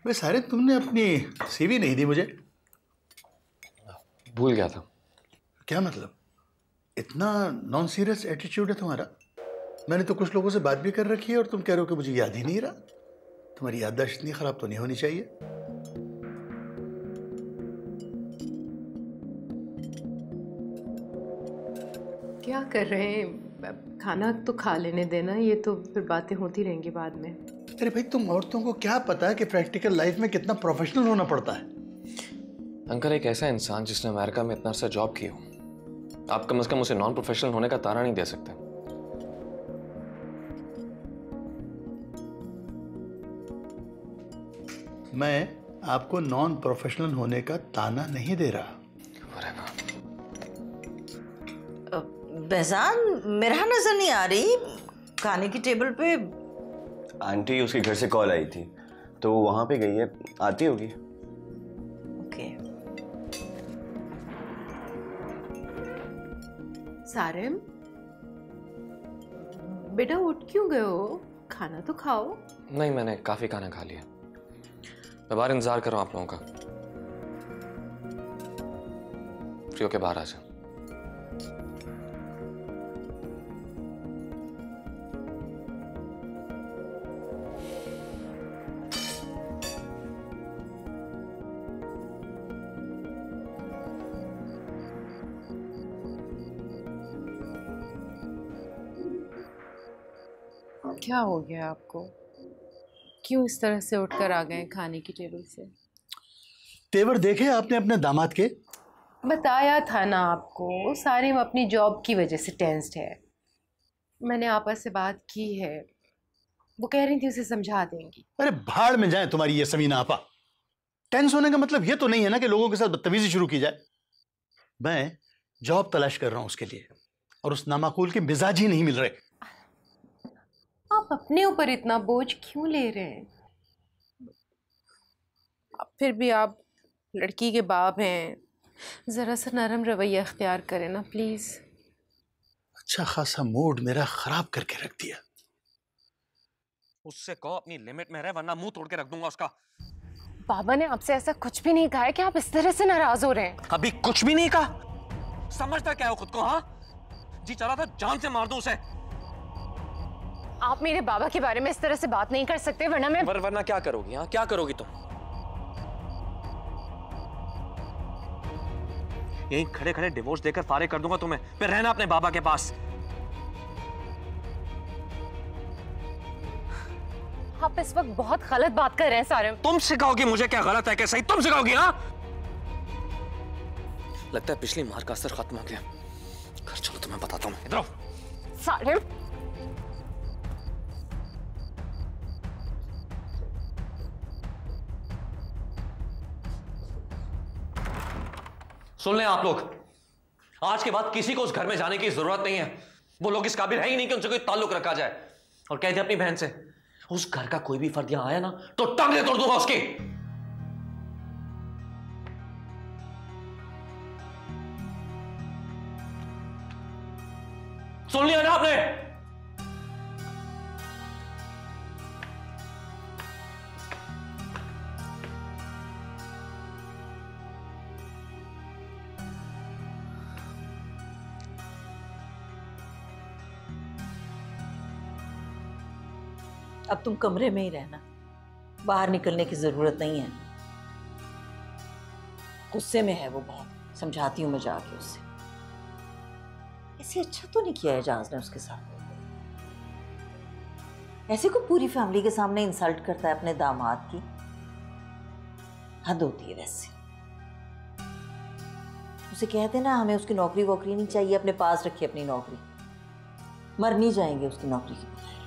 वे सारे तुमने अपनी सीवी नहीं दी मुझे। भूल गया था। क्या मतलब? इतना नॉन सीरियस एटीट्यूड है तुम्हारा? मैंने तो कुछ लोगों से बात भी कर रखी है और तुम कह रहे हो कि मुझे याद ही नहीं रहा। तुम्हारी याददाश्त इतनी खराब तो नहीं होनी चाहिए। क्या कर रहे हैं? खाना तो खा लेने देना, ये तो फिर बातें होती रहेंगी बाद में। अरे भाई, तुम औरतों को क्या पता है कि प्रैक्टिकल लाइफ में कितना प्रोफेशनल होना पड़ता है। अंकल, एक ऐसा इंसान जिसने अमेरिका में इतना अरसा जॉब की हो, आप कम से कम उसे नॉन प्रोफेशनल होने का ताना नहीं दे सकते। मैं आपको नॉन प्रोफेशनल होने का ताना नहीं दे रहा। बेजान, मेरा नजर नहीं आ रही खाने की टेबल पे। आंटी उसके घर से कॉल आई थी तो वहां पे गई है, आती होगी। ओके। सारिम, बेटा उठ क्यों गए हो? खाना तो खाओ। नहीं, मैंने काफी खाना खा लिया। मैं बाहर इंतजार कर रहा हूं आप लोगों का। फ्री होके बाहर आ जाओ। क्या हो गया आपको? क्यों इस तरह से उठकर आ गए खाने की टेबल से? तेवर देखे आपने अपने दामाद के? बताया था ना आपको, सारिम अपनी जॉब की वजह से टेंस्ड है। मैंने आपस से बात की है, वो कह रही थी उसे समझा देंगी। अरे भाड़ में जाए तुम्हारी ये समीना आपा। टेंस होने का मतलब ये तो नहीं है ना कि लोगों के साथ बदतमीजी शुरू की जाए। मैं जॉब तलाश कर रहा हूं उसके लिए, और उस नामाकूल के मिजाज ही नहीं मिल रहे। आप अपने ऊपर इतना बोझ क्यों ले रहे हैं? फिर भी आप लड़की के बाप हैं, जरा सा नरम रवैया अख्तियार करें ना प्लीज। अच्छा खासा मूड मेरा खराब करके रख दिया। उससे कहो अपनी लिमिट में रहे, वरना मुंह तोड़ के रख दूंगा उसका। बाबा ने आपसे ऐसा कुछ भी नहीं कहा है कि आप इस तरह से नाराज हो रहे हैं। अभी कुछ भी नहीं कहा। समझता क्या हो खुद को? हाँ, जी चला था जान से मार दूं उसे। आप मेरे बाबा के बारे में इस तरह से बात नहीं कर सकते, वरना मैं वरना क्या करोगी? हाँ, क्या करोगी तुम? यहीं खड़े खड़े डिवोर्स देकर फारिग कर दूंगा तुम्हें, फिर रहना अपने बाबा के पास। आप इस वक्त बहुत गलत बात कर रहे हैं सारिम। तुम सिखाओगी मुझे क्या गलत है क्या सही? तुम सिखाओगी? हाँ, लगता है पिछली मार का असर खत्म हो गया। घर चलो, तुम्हें बताता हूँ। इधर आओ। सारिम, सुन लें आप लोग, आज के बाद किसी को उस घर में जाने की जरूरत नहीं है। वो लोग इस काबिल है ही नहीं कि उनसे कोई ताल्लुक रखा जाए। और कह दे अपनी बहन से, उस घर का कोई भी फर्द यहां आया ना तो टांगें तोड़ दूंगा उसकी। सुन लिया ना आपने? अब तुम कमरे में ही रहना, बाहर निकलने की जरूरत नहीं है। गुस्से में है वो बहुत, समझाती हूँ मैं जाके उससे। ऐसे अच्छा तो नहीं किया है एजाज ने उसके साथ। ऐसे को पूरी फैमिली के सामने इंसल्ट करता है अपने दामाद की, हद होती है वैसे। उसे कह देना हमें उसकी नौकरी वोकरी नहीं चाहिए, अपने पास रखिए अपनी नौकरी, मर नहीं जाएंगे उसकी नौकरी के बगैर।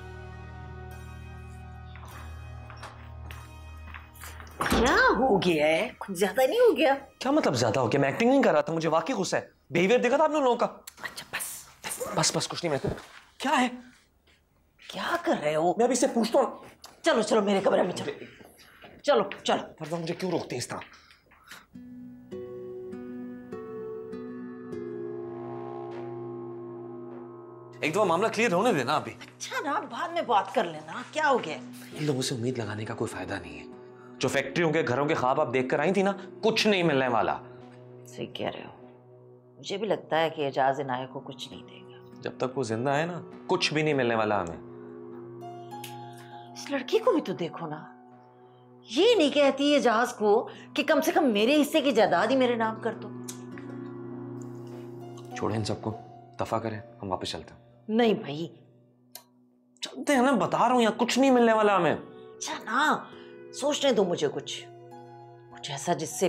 क्या हो गया है? कुछ ज्यादा नहीं हो गया? क्या मतलब ज्यादा हो गया? मैं एक्टिंग नहीं कर रहा था, मुझे वाकई गुस्सा है। बिहेवियर देखा था आपने लोगों का? अच्छा बस बस बस कुछ नहीं। मैं क्या है? क्या कर रहे हो? मैं अभी से पूछता हूँ। चलो चलो मेरे कमरे में चलो, चलो चलो। फरजा, मुझे क्यों रोकते हैं इस तरह? एक दफा मामला क्लियर होने देना अभी। अच्छा ना, बाद में बात कर लेना। क्या हो गया? इन लोगों से उम्मीद लगाने का कोई फायदा नहीं है। जो फैक्ट्रियों के घरों के ख्वाब आप देखकर आई थी ना, कुछ नहीं मिलने वाला। सही कह रहे हो, मुझे भी लगता है कि एजाज इनायत को कुछ नहीं देगा। जब तक वो जिंदा है ना, कुछ भी नहीं मिलने वाला हमें। इस लड़की को भी तो देखो ना, ये नहीं कहती एजाज को कि कम से कम मेरे हिस्से की जायदाद ही मेरे नाम कर दो। छोड़े इन सबको, दफा करें, हम वापस चलते हैं। नहीं भाई, चलते हैं ना, बता रहा हूं, यहाँ कुछ नहीं मिलने वाला हमें। अच्छा ना, सोचने दो मुझे कुछ ऐसा जिससे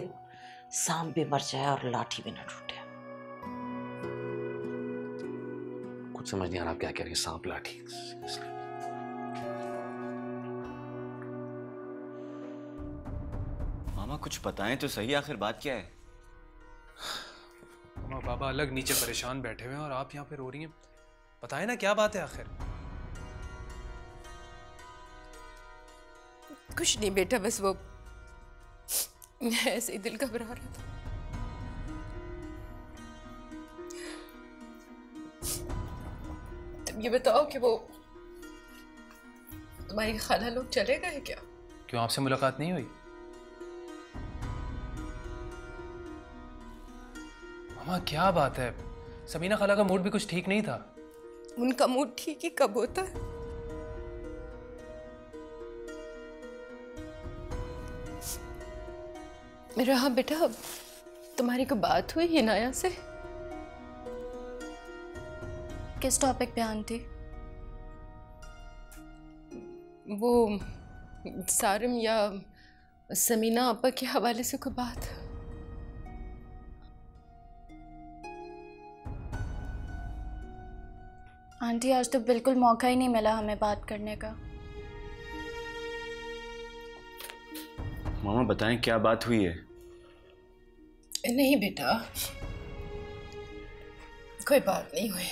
सांप भी मर जाए और लाठी भी ना टूटे। कुछ समझ नहीं आ रहा आप क्या कह रही हैं, सांप लाठी। मामा कुछ बताएं तो सही, आखिर बात क्या है? मामा बाबा अलग नीचे परेशान बैठे हुए हैं और आप यहाँ पे रो रही हैं। बताएं ना क्या बात है आखिर। कुछ नहीं बेटा, बस वो ऐसे ही दिल घबरा रहा था। तुम ये बताओ कि वो तुम्हारी खाला लोग चले गए क्या? क्यों, आपसे मुलाकात नहीं हुई? मामा क्या बात है, समीना खाला का मूड भी कुछ ठीक नहीं था। उनका मूड ठीक ही कब होता है? मेरा, हाँ बेटा, तुम्हारी को बात हुई हिनाया से? किस टॉपिक पे आंटी? वो सारिम या समीना आपा के हवाले से कोई बात? आंटी आज तो बिल्कुल मौका ही नहीं मिला हमें बात करने का। मामा बताएं क्या बात हुई है? नहीं बेटा, कोई बात नहीं हुई।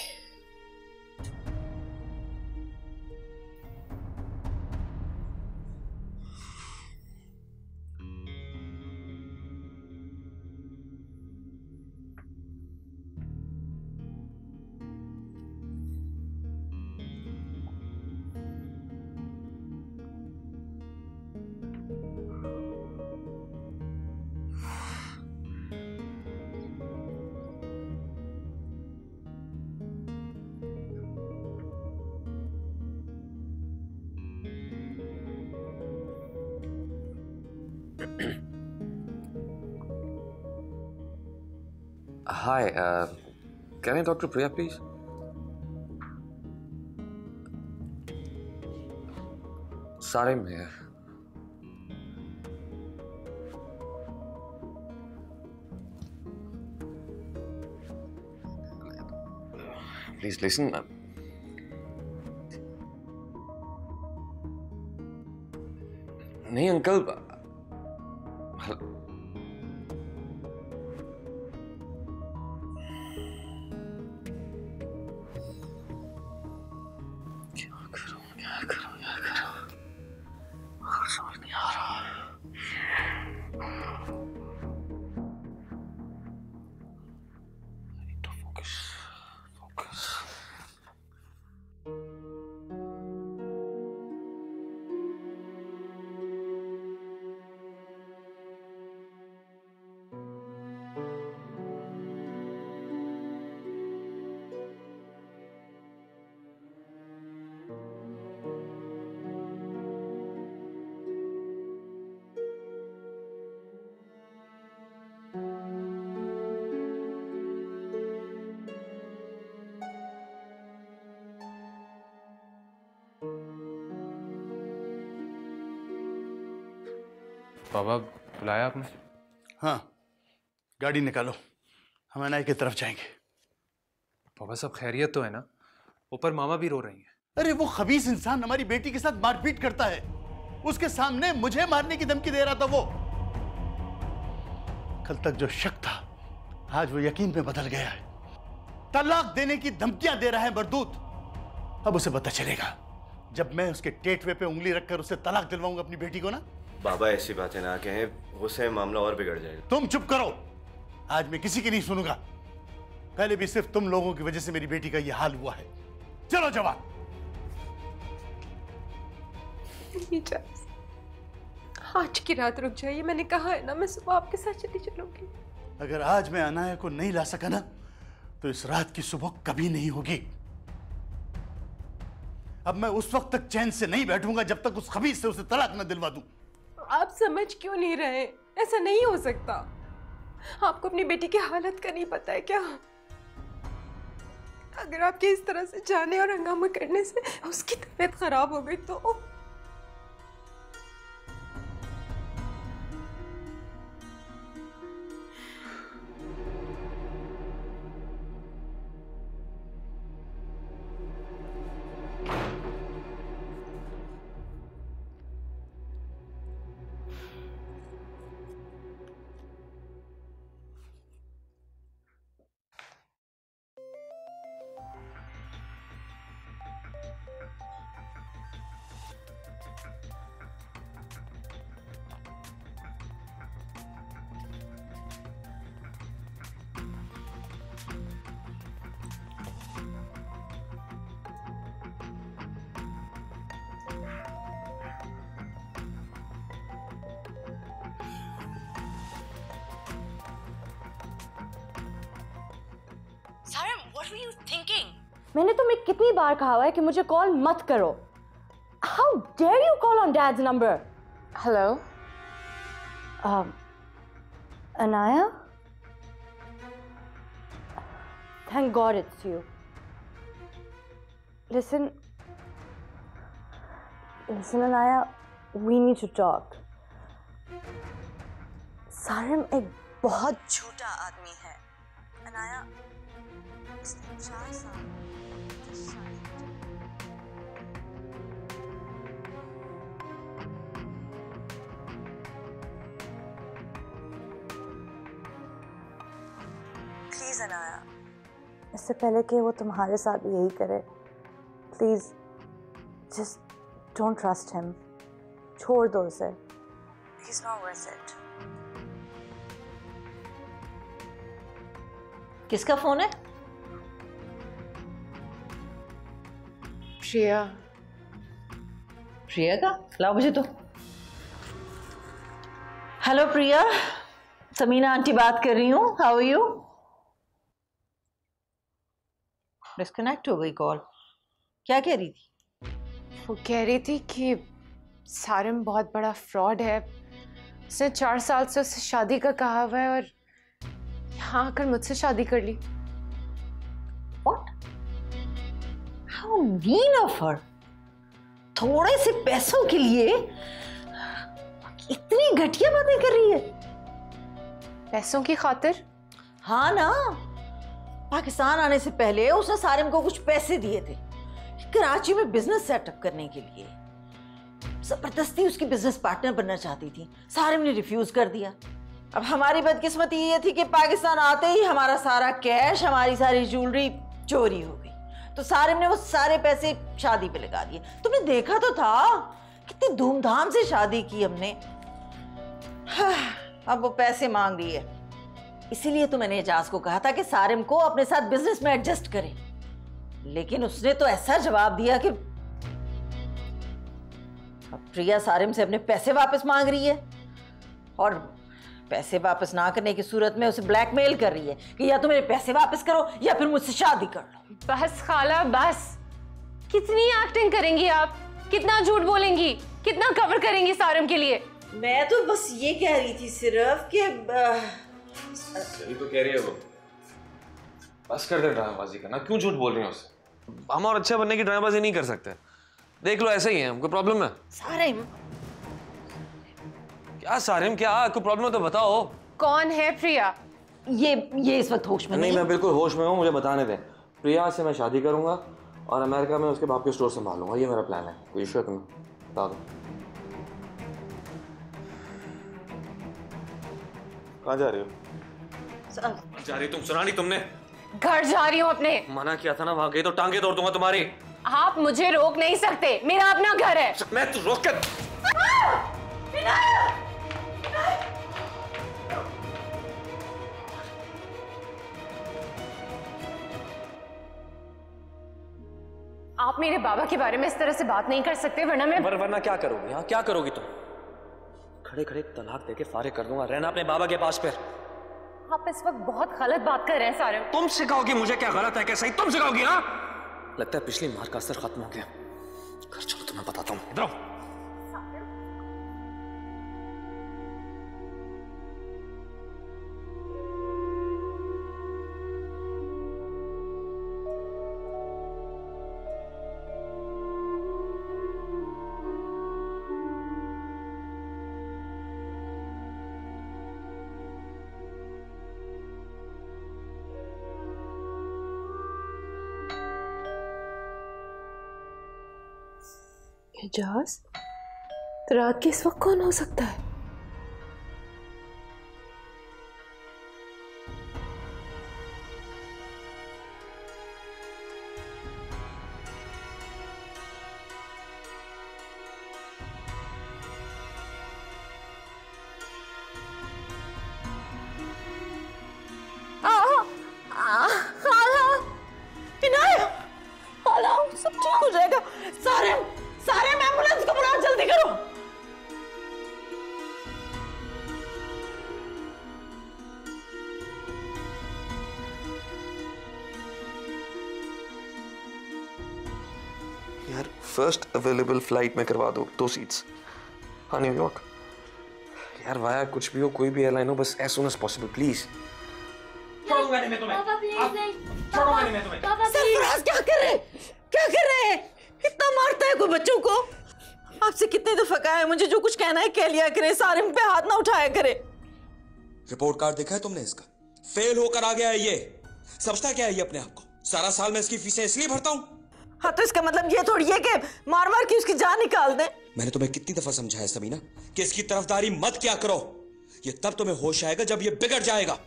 Hi, can I talk to Priya, please? Sarim here. Please listen. नहीं अंकल, बाबा बुलाया आपने? हाँ, गाड़ी निकालो, हम अनाई की तरफ जाएंगे। बाबा सब खैरियत तो है ना? ऊपर मामा भी रो रही हैं। अरे वो खबीस इंसान हमारी बेटी के साथ मारपीट करता है, उसके सामने मुझे मारने की धमकी दे रहा था वो। कल तक जो शक था आज वो यकीन में बदल गया है। तलाक देने की धमकियां दे रहा है मरदूत। अब उसे पता चलेगा जब मैं उसके टेटवे पे उंगली रखकर उसे तलाक दिलवाऊंगा अपनी बेटी को ना। बाबा ऐसी बातें ना कहें, उससे मामला और बिगड़ जाएगा। तुम चुप करो, आज मैं किसी की नहीं सुनूंगा। पहले भी सिर्फ तुम लोगों की वजह से मेरी बेटी का यह हाल हुआ है। चलो जवान। आज की रात रुक जाइए, मैंने कहा है ना मैं सुबह आपके साथ चली चलूंगी। अगर आज मैं अनाया को नहीं ला सका ना तो इस रात की सुबह कभी नहीं होगी। अब मैं उस वक्त तक चैन से नहीं बैठूंगा जब तक उस खबीस से उसे तलाक न दिलवा दूं। आप समझ क्यों नहीं रहे? ऐसा नहीं हो सकता। आपको अपनी बेटी की हालत का नहीं पता है क्या? अगर आपके इस तरह से जाने और हंगामा करने से उसकी तबीयत खराब हो गई तो सारम, what were you thinking? मैंने तुम्हें कितनी बार कहा हुआ है कि मुझे कॉल मत करो। How dare you call on Dad's number? Hello Anaya? Thank God it's you. Listen, Anaya, we need to talk. सारम एक बहुत झूठा आदमी है। अनाया, इसने 4 साल प्लीज अनाया, इससे पहले कि वो तुम्हारे साथ भी यही करे, please just don't trust him. छोड़ दो उसे। He is not worth it. किसका फोन है? प्रिया। प्रिया का? लाओ मुझे तो। हेलो प्रिया, समीना आंटी बात कर रही हूँ। How are you? डिस्कनेक्ट हो गई कॉल। क्या कह रही थी? वो कह रही थी कि सारम बहुत बड़ा फ्रॉड है। उसने 4 साल से उससे शादी का कहा हुआ है और यहाँ आकर मुझसे शादी कर ली। What? How mean of her! थोड़े से पैसों के लिए इतनी घटिया बातें कर रही है। पैसों की खातिर? हाँ ना, पाकिस्तान आने से पहले उसने सारिम को कुछ पैसे दिए थे कराची में बिजनेस सेटअप करने के लिए। जबरदस्ती उसकी बिजनेस पार्टनर बनना चाहती थी। सारिम ने रिफ्यूज कर दिया। अब हमारी बदकिस्मती ये थी कि पाकिस्तान आते ही हमारा सारा कैश, हमारी सारी ज्वेलरी चोरी हो गई। तो सारिम ने वो सारे पैसे शादी पे लगा दिए। तुमने देखा तो था कितनी धूमधाम से शादी की हमने। अब वो पैसे मांग रही है। इसीलिए तो मैंने एजाज को कहा था कि सारिम को अपने साथ बिजनेस में एडजस्ट करे, लेकिन उसने तो ऐसा जवाब दिया कि अब प्रिया सारिम से अपने पैसे वापस मांग रही है और पैसे वापस ना करने की सूरत में उसे ब्लैकमेल कर रही है कि या तो मेरे पैसे वापस करो या फिर मुझसे शादी कर लो। बस खाला बस। कितनी एक्टिंग करेंगी आप? कितना झूठ बोलेंगी? कितना कवर करेंगी सारम के लिए? मैं तो बस ये कह रही थी सिर्फ कि यही तो कह रही है वो। बस कर दे ड्रामेबाजी करना। क्यों झूठ बोल रही है उससे? हम और अच्छे बनने की ड्रामेबाजी नहीं कर सकते। देख लो ऐसे ही है। कोई प्रॉब्लम है? सारिम। क्या सारिम? क्या कोई प्रॉब्लम है तो बताओ। कौन है प्रिया? ये इस वक्त होश में नहीं, मैं बिल्कुल होश में हूँ। मुझे बताने दें। प्रिया से मैं शादी करूंगा और अमेरिका में उसके बाप के स्टोर संभालूंगा। ये मेरा प्लान है। कोई इशू है तुम्हें? बता दो। कहाँ जा रही हो? जा रही? तुम सुना नहीं तुमने? घर जा रही हूँ अपने। मना किया था ना, वहां गई तो टांगे तोड़ दूंगा तुम्हारी। आप मुझे रोक नहीं सकते। मेरा अपना घर है। मैं तो रोक कर आप मेरे बाबा के बारे में इस तरह से बात नहीं कर सकते, वरना मैं वरना क्या करोगी? हाँ, क्या करोगी तुम? खड़े खड़े तलाक देके फारिग कर दूंगा। रहना अपने बाबा के पास फिर। आप इस वक्त बहुत गलत बात कर रहे हैं सारे। तुम सिखाओगी मुझे क्या गलत है क्या सही, तुम सिखाओगी ना? लगता है पिछली मार का असर खत्म हो गया। घर चलो तुम्हें बताता हूँ, इधर आओ। एजाज, रात के इस वक्त कौन हो सकता है? सब ठीक हो जाएगा। सारे एम्बुलेंस को बुलाओ, जल्दी करो। यार फर्स्ट अवेलेबल फ्लाइट में करवा दो 2 सीट्स। हाँ न्यूयॉर्क। यार वाया कुछ भी हो, कोई भी एयरलाइन हो, बस as soon as possible please. छोड़ूंगा नहीं मैं तुम्हें। पापा प्लीज नहीं। छोड़ूंगा नहीं मैं तुम्हें। पापा सरफराज क्या कर रहे? क्या कर रहे हैं? इतना मारता है कोई बच्चों को? आपसे कितने दफा कहा है मुझे जो कुछ कहना है कह लिया करे, सारिम पे हाथ ना उठाया करे। रिपोर्ट कार्ड देखा है तुमने इसका? फेल होकर आ गया है ये। समझता क्या है ये अपने आप को? सारा साल मैं इसकी फीसें इसलिए भरता हूँ। हाँ तो इसका मतलब ये थोड़ी है कि मार मार के उसकी जान निकाल दे। मैंने तुम्हें कितनी दफा समझाया समीना कि इसकी तरफदारी मत क्या करो। ये तब तुम्हें होश आएगा जब ये बिगड़ जाएगा।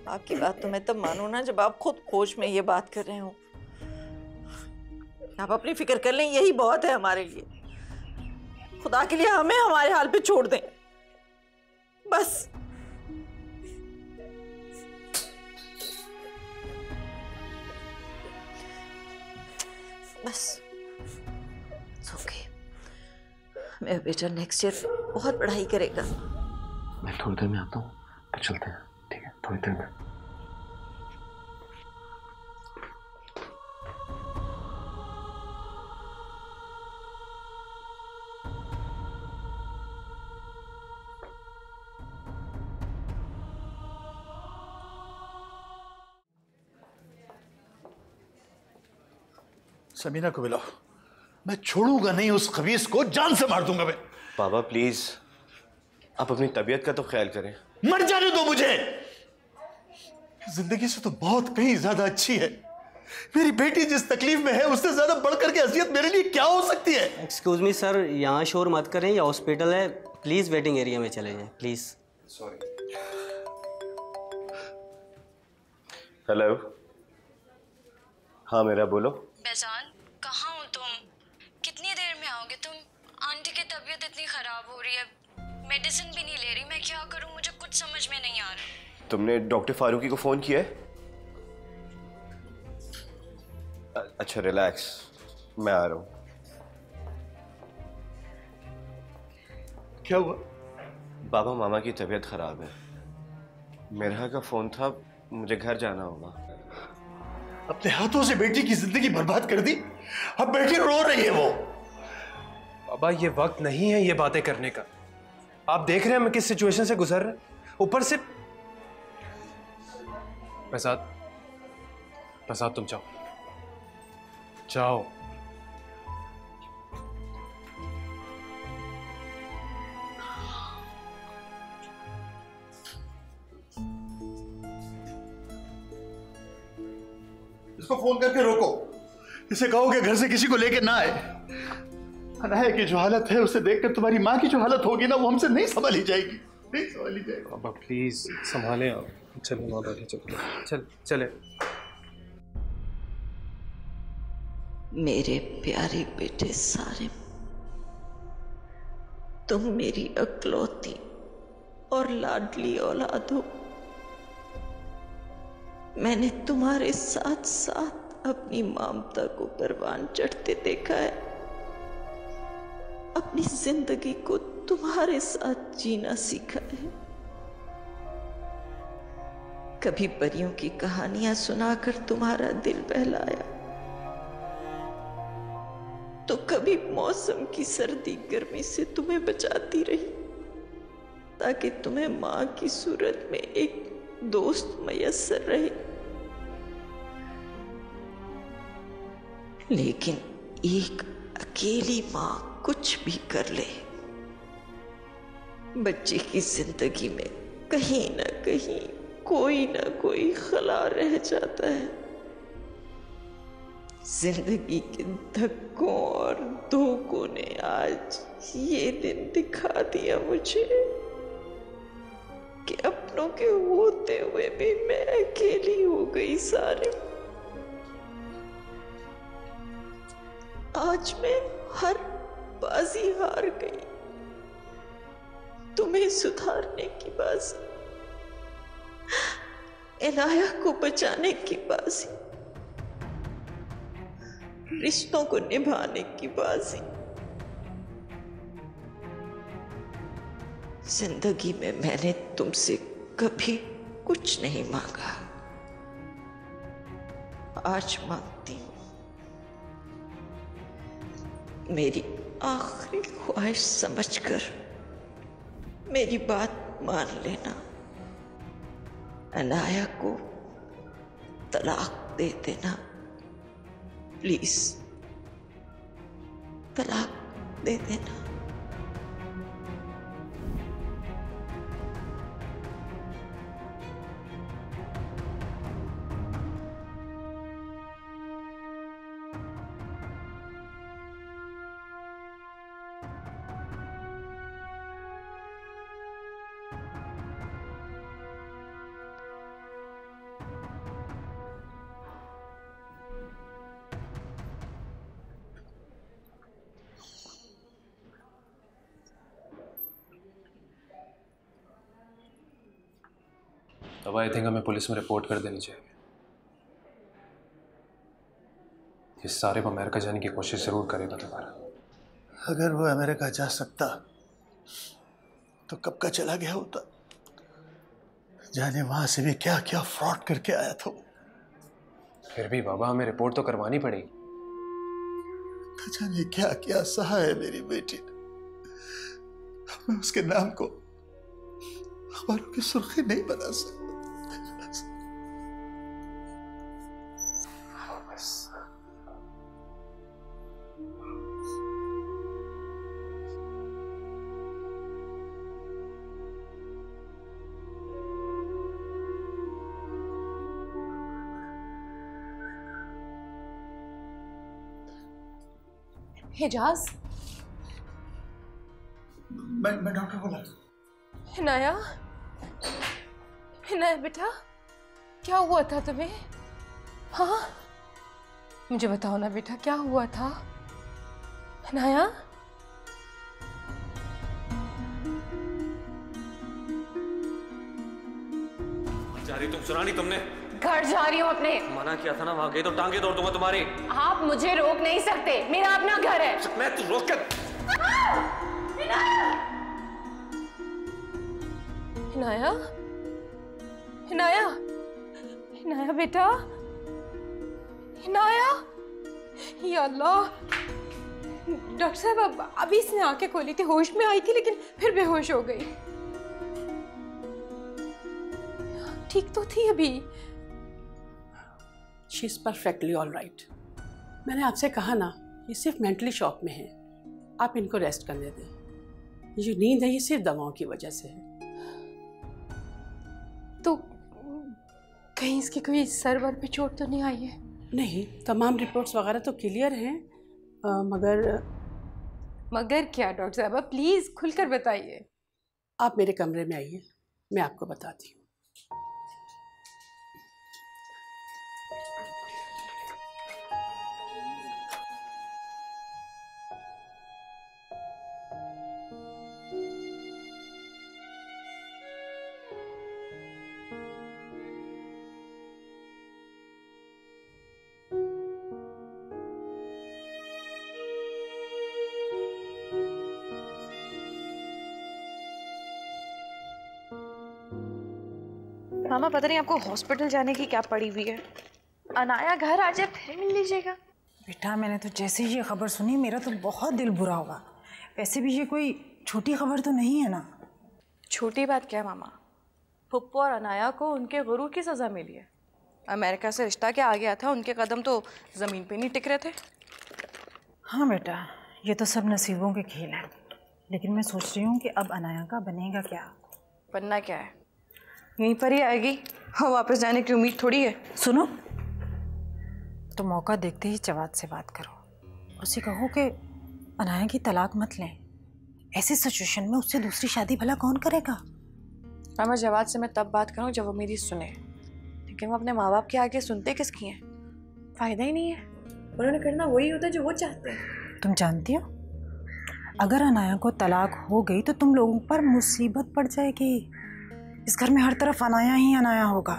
आपकी बात तो मैं तब मानू ना जब आप खुद होश में ये बात कर रहे हो। आप अपनी फिक्र कर लें, यही बहुत है हमारे लिए। खुदा के लिए हमें हमारे हाल पे छोड़ दें बस। बस ओके। मेरा बेटा नेक्स्ट ईयर बहुत पढ़ाई करेगा। मैं थोड़ी देर में आता हूँ, फिर चलते हैं। ठीक है, थोड़ी देर में। समीना को बुलाओ। मैं छोड़ूंगा नहीं उस खबीस को, जान से मार दूंगा मैं। बाबा प्लीज आप अपनी तबीयत का तो ख्याल करें। मर जाने दो मुझे। जिंदगी से तो बहुत कहीं ज्यादा अच्छी है। मेरी बेटी जिस तकलीफ में है उससे ज्यादा बढ़कर के अजियत मेरे लिए क्या हो सकती है? एक्सक्यूज मी सर, यहाँ शोर मत करें, ये हॉस्पिटल है। प्लीज वेटिंग एरिया में चले जाएं प्लीज। सॉरी। हेलो। हाँ मेरा बोलो। बेजान कहाँ हो तुम? कितनी देर में आओगे तुम? आंटी की तबीयत इतनी खराब हो रही है, मेडिसिन भी नहीं ले रही। मैं क्या करूँ, मुझे कुछ समझ में नहीं आ रहा। तुमने डॉक्टर फारूकी को फोन किया है? अच्छा रिलैक्स, मैं आ रहा हूँ। क्या हुआ? बाबा मामा की तबीयत खराब है। मेरा का फोन था, मुझे घर जाना होगा। अपने हाथों से बेटी की जिंदगी बर्बाद कर दी, अब बेटी रो रही है वो। बाबा ये वक्त नहीं है ये बातें करने का। आप देख रहे हैं हम किस सिचुएशन से गुजर रहे हैं। ऊपर से प्रसाद तुम जाओ जाओ। इसको फोन करके रोको। इसे कहो कि घर से किसी को लेकर ना आए। अनाया की जो हालत है उसे देखकर तुम्हारी माँ की जो हालत होगी ना वो हमसे नहीं संभाली जाएगी, नहीं संभाली जाएगी। बाबा प्लीज संभालें आप। चलो माँ बैठे, चले। मेरे प्यारे बेटे सारिम, तुम मेरी अकलौती और लाडली औलाद हो। मैंने तुम्हारे साथ साथ अपनी ममता को परवान चढ़ते देखा है। अपनी जिंदगी को तुम्हारे साथ जीना सीखा है। कभी परियों की कहानियां सुनाकर तुम्हारा दिल बहलाया, तो कभी मौसम की सर्दी गर्मी से तुम्हें बचाती रही, ताकि तुम्हें मां की सूरत में एक दोस्त मयस्सर रहे। लेकिन एक अकेली मां कुछ भी कर ले, बच्चे की जिंदगी में कहीं ना कहीं कोई ना कोई खला रह जाता है। जिंदगी के धक्कों और धोखों ने आज ये दिन दिखा दिया मुझे कि अपनों के होते हुए भी मैं अकेली हो गई सारे। आज मैं हर बाजी हार गई, तुम्हें सुधारने की बाजी, इनाया को बचाने की बाजी, रिश्तों को निभाने की बाजी। जिंदगी में मैंने तुमसे कभी कुछ नहीं मांगा, आज मांगती हूं। मेरी आखिरी ख्वाहिश समझकर मेरी बात मान लेना। अनाया को तलाक दे देना, प्लीज तलाक दे देना। अब आई थिंक हमें पुलिस में रिपोर्ट कर देनी चाहिए। ये सारे को अमेरिका जाने की कोशिश जरूर करेगा दोबारा। अगर वो अमेरिका जा सकता तो कब का चला गया होता। जाने वहां से भी क्या क्या फ्रॉड करके आया था। फिर भी बाबा हमें रिपोर्ट तो करवानी पड़ेगी। जाने क्या क्या सहा है मेरी बेटी ने। मैं उसके नाम को अखबारों की सुर्खी नहीं बना सकता। हिजाज, मैं डॉक्टर बोला। हिनाया, हिनाया बेटा, क्या हुआ था तुम्हें? हाँ, मुझे बताओ ना बेटा, क्या हुआ था? हिनाया, जा रही तुम, सुना नहीं तुमने? घर जा रही हूँ अपने। मना किया था ना, वहां गई तो टांगे तोड़ दूंगा तुम्हारी। आप मुझे रोक नहीं सकते, मेरा अपना घर है। मैं तू रोक कर। हिनाया, हिनाया, हिनाया बेटा, हिनाया, या अल्लाह। डॉक्टर साहब, अभी इसने आंखें खोली थी, होश में आई थी लेकिन फिर बेहोश हो गई। ठीक तो थी अभी। She is perfectly all right. मैंने आपसे कहा ना, ये सिर्फ मेंटली शॉक में है, आप इनको रेस्ट करने दें। ये जो नींद है ये सिर्फ दवाओं की वजह से है। तो कहीं इसकी कोई सर वर पे चोट तो नहीं आई है? नहीं, तमाम रिपोर्ट्स वगैरह तो क्लियर हैं, मगर क्या डॉक्टर साहब, प्लीज खुलकर बताइए। आप मेरे कमरे में आइए, मैं आपको बताती हूँ। मामा पता नहीं आपको हॉस्पिटल जाने की क्या पड़ी हुई है। अनाया घर आ जाए फिर मिल लीजिएगा। बेटा मैंने तो जैसे ही ये खबर सुनी मेरा तो बहुत दिल बुरा हुआ। वैसे भी ये कोई छोटी खबर तो नहीं है ना। छोटी बात क्या है मामा, पुप्पो और अनाया को उनके गुरूर की सज़ा मिली है। अमेरिका से रिश्ता क्या आ गया था, उनके कदम तो ज़मीन पे नहीं टिक रहे थे। हाँ बेटा, ये तो सब नसीबों के खेल हैं, लेकिन मैं सोच रही हूँ कि अब अनाया का बनेगा क्या। बनना क्या है, यहीं पर ही आएगी, हाँ वापस जाने की उम्मीद थोड़ी है। सुनो, तो मौका देखते ही जवाद से बात करो, उसे कहो कि अनाया की तलाक मत लें। ऐसी सिचुएशन में उससे दूसरी शादी भला कौन करेगा। मामा जवाद से मैं तब बात करूँ जब वो मेरी सुने, लेकिन वो अपने माँ बाप के आगे सुनते किसकी हैं, फायदा ही नहीं है। उन्होंने करना वही होता है जो वो चाहते हैं। तुम जानती हो, अगर अनाया को तलाक हो गई तो तुम लोगों पर मुसीबत पड़ जाएगी। इस घर में हर तरफ अनाया ही अनाया होगा।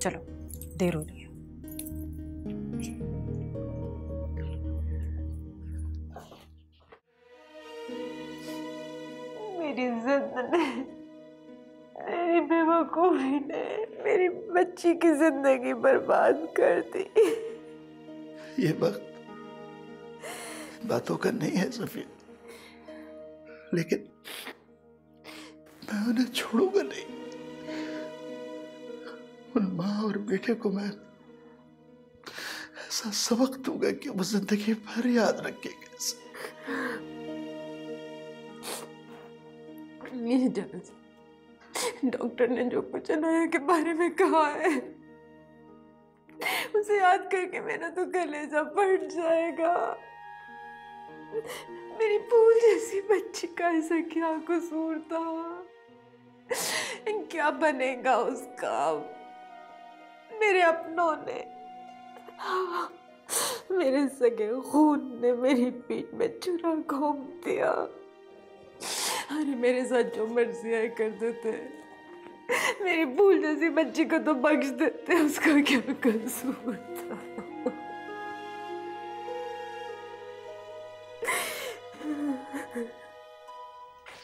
चलो, देर हो रही है। मेरी जिंदगी, मेरी बेवकूफी ने मेरी बच्ची की जिंदगी बर्बाद कर दी। ये वक्त बातों का नहीं है सफिया, लेकिन मैं उन्हें छोड़ूंगा नहीं। उन माँ और बेटे को मैं ऐसा सबक दूंगा कि वो जिंदगी भर याद रखेंगे। ये डॉक्टर ने जो कुछ अनाया के बारे में कहा है उसे याद करके मेरा तो कलेजा फट जाएगा। मेरी फूल जैसी बच्ची का ऐसा क्या कसूर था, क्या बनेगा उसका। मेरे अपनों ने, मेरे सगे खून ने मेरी पीठ में छुरा घोंप दिया। अरे मेरे साथ जो मर्जी कर देते, मेरी फूल जैसी बच्ची को तो बख्श देते, उसका क्या कसूर था।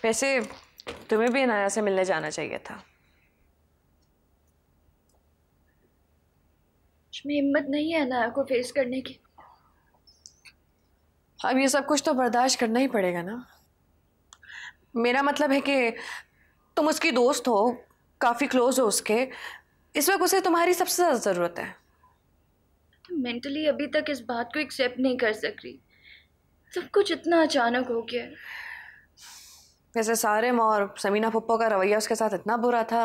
वैसे तुम्हें भी अनाया से मिलने जाना चाहिए था। उसमें हिम्मत नहीं है अनाया को फेस करने की। अब ये सब कुछ तो बर्दाश्त करना ही पड़ेगा ना। मेरा मतलब है कि तुम उसकी दोस्त हो, काफी क्लोज हो उसके, इस वक्त उसे तुम्हारी सबसे ज्यादा जरूरत है। मेंटली अभी तक इस बात को एक्सेप्ट नहीं कर सक रही, सब कुछ इतना अचानक हो गया। वैसे सारिम और समीना पुप्पो का रवैया उसके साथ इतना बुरा था,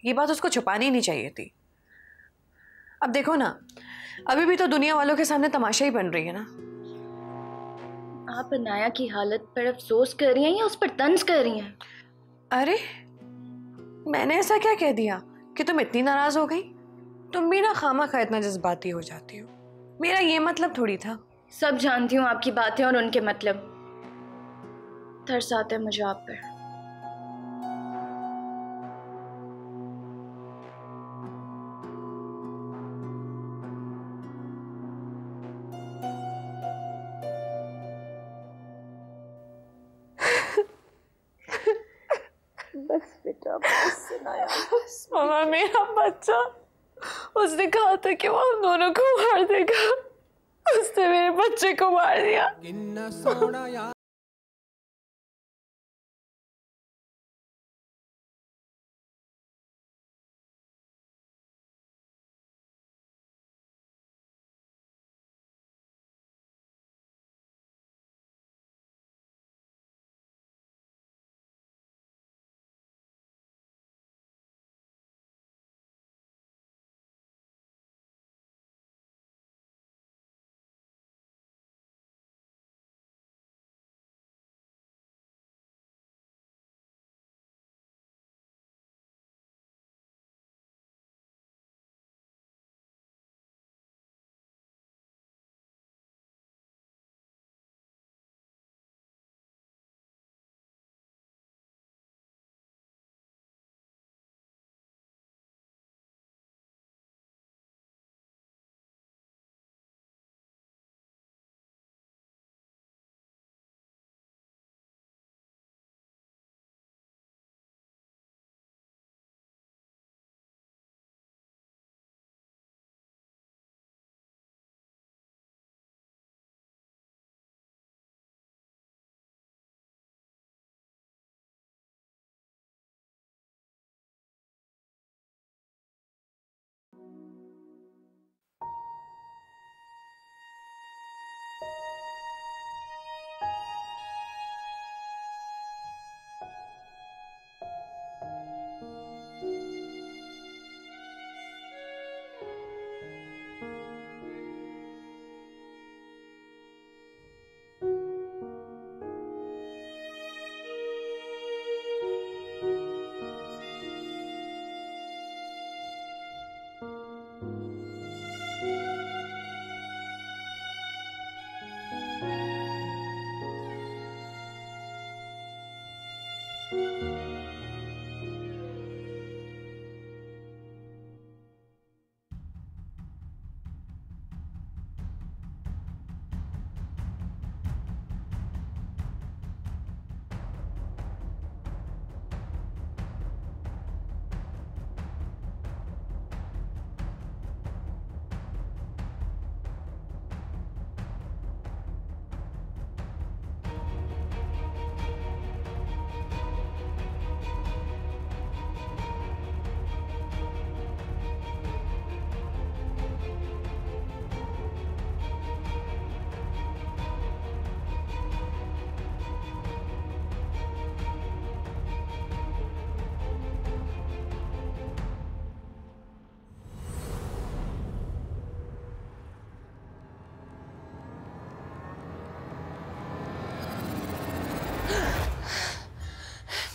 ये बात उसको छुपानी नहीं चाहिए थी। अब देखो ना, अभी भी तो दुनिया वालों के सामने तमाशा ही बन रही है ना। आप अनाया की हालत पर अफसोस कर रही हैं या उस पर तंज कर रही हैं? अरे मैंने ऐसा क्या कह दिया कि तुम इतनी नाराज हो गई? तुम भी ना खामखा इतना जज्बाती हो जाती हो, मेरा ये मतलब थोड़ी था। सब जानती हूँ आपकी बातें और उनके मतलब। तरस आता है मुझे आप पर। बस बेटा बस सुनाया। मामा मेरा बच्चा, उसने कहा था कि वो हम दोनों को मार देगा, उसने मेरे बच्चे को मार दिया।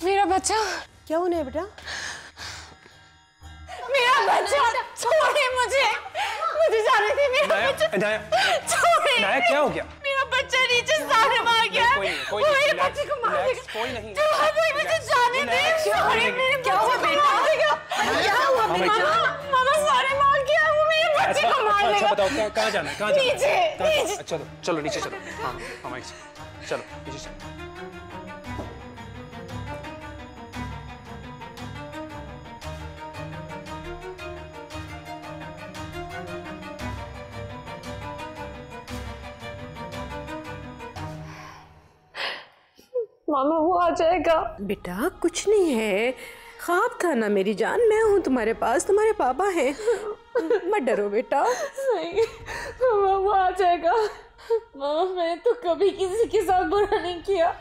मेरा बच्चा। क्या होने है बेटा? मेरा बच्चा, छोड़े मुझे, मुझे जाने दे। मेरा बच्चा छोड़े। नाया, क्या हो गया? मेरा बच्चा नीचे सारे मार गया। वो मेरे बच्चे को मार देगा। कोई नहीं। मुझे जाने दे। छोड़े। मेरे क्या हुआ बेटा? क्या हुआ बेटा? मामा सारे मार गया। वो मेरे बच्चे को मार देगा। अच्छा बताओ, कहाँ जाना है? कहाँ जाना है? नीचे। चलो चलो नीचे चलो। हाँ मामा चलो नीचे चलो। मामा वो आ जाएगा। बेटा कुछ नहीं है, ख्वाब था ना मेरी जान। मैं हूँ तुम्हारे पास, तुम्हारे पापा हैं। मत डरो बेटा। नहीं मामा वो आ जाएगा। मामा मैंने तो कभी किसी के साथ बुरा नहीं किया,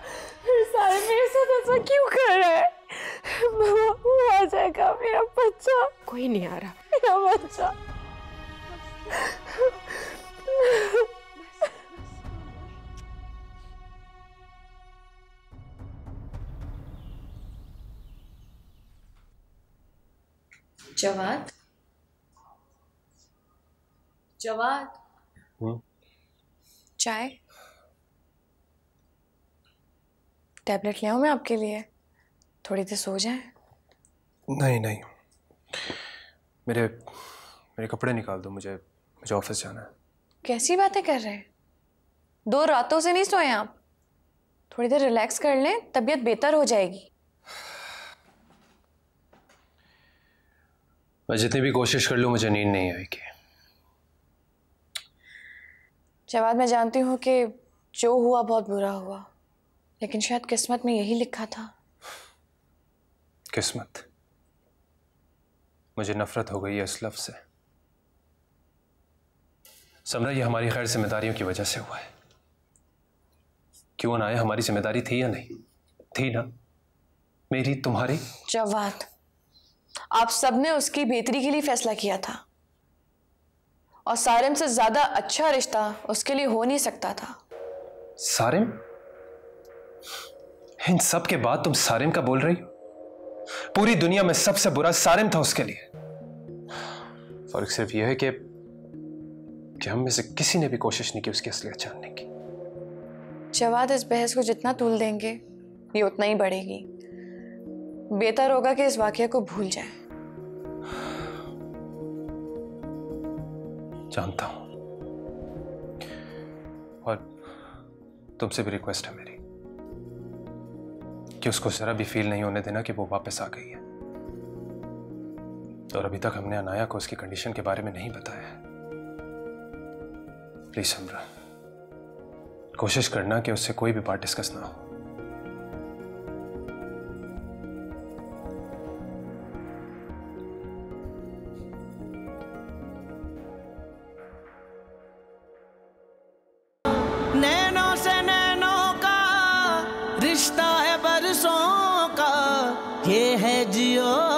फिर सारे मेरे साथ ऐसा क्यों कर रहा है? मामा वो आ जाएगा, मेरा बच्चा। कोई नहीं आ रहा, मेरा बच्चा। जवाद, जवाद, चाय, टैबलेट ले आऊं मैं आपके लिए? थोड़ी देर सो जाए। नहीं नहीं, मेरे कपड़े निकाल दो, मुझे ऑफिस जाना है। कैसी बातें कर रहे हैं? 2 रातों से नहीं सोए आप? थोड़ी देर रिलैक्स कर लें, तबीयत बेहतर हो जाएगी। मैं जितनी भी कोशिश कर लूं मुझे नींद नहीं आएगी। जवाद, मैं जानती हूँ कि जो हुआ बहुत बुरा हुआ, लेकिन शायद किस्मत में यही लिखा था। किस्मत? मुझे नफरत हो गई है इस लफ्ज़ से। समरा, ये हमारी गैर जिम्मेदारियों की वजह से हुआ है। क्यों ना, हमारी जिम्मेदारी थी या नहीं थी? ना मेरी, तुम्हारी। जवाद, आप सबने उसकी बेहतरी के लिए फैसला किया था, और सारिम से ज्यादा अच्छा रिश्ता उसके लिए हो नहीं सकता था। सारिम? इन सब के बाद तुम सारिम का बोल रही हो? पूरी दुनिया में सबसे बुरा सारिम था उसके लिए। फर्क सिर्फ यह है कि हम में से किसी ने भी कोशिश नहीं की उसकी असलियत जानने की। जवाद, इस बहस को जितना तूल देंगे ये उतना ही बढ़ेगी। बेहतर होगा कि इस वाकये को भूल जाए। जानता हूं, और तुमसे भी रिक्वेस्ट है मेरी कि उसको जरा भी फील नहीं होने देना कि वो वापस आ गई है। और अभी तक हमने अनाया को उसकी कंडीशन के बारे में नहीं बताया है। प्लीज समरा, कोशिश करना कि उससे कोई भी बात डिस्कस ना हो। है जियो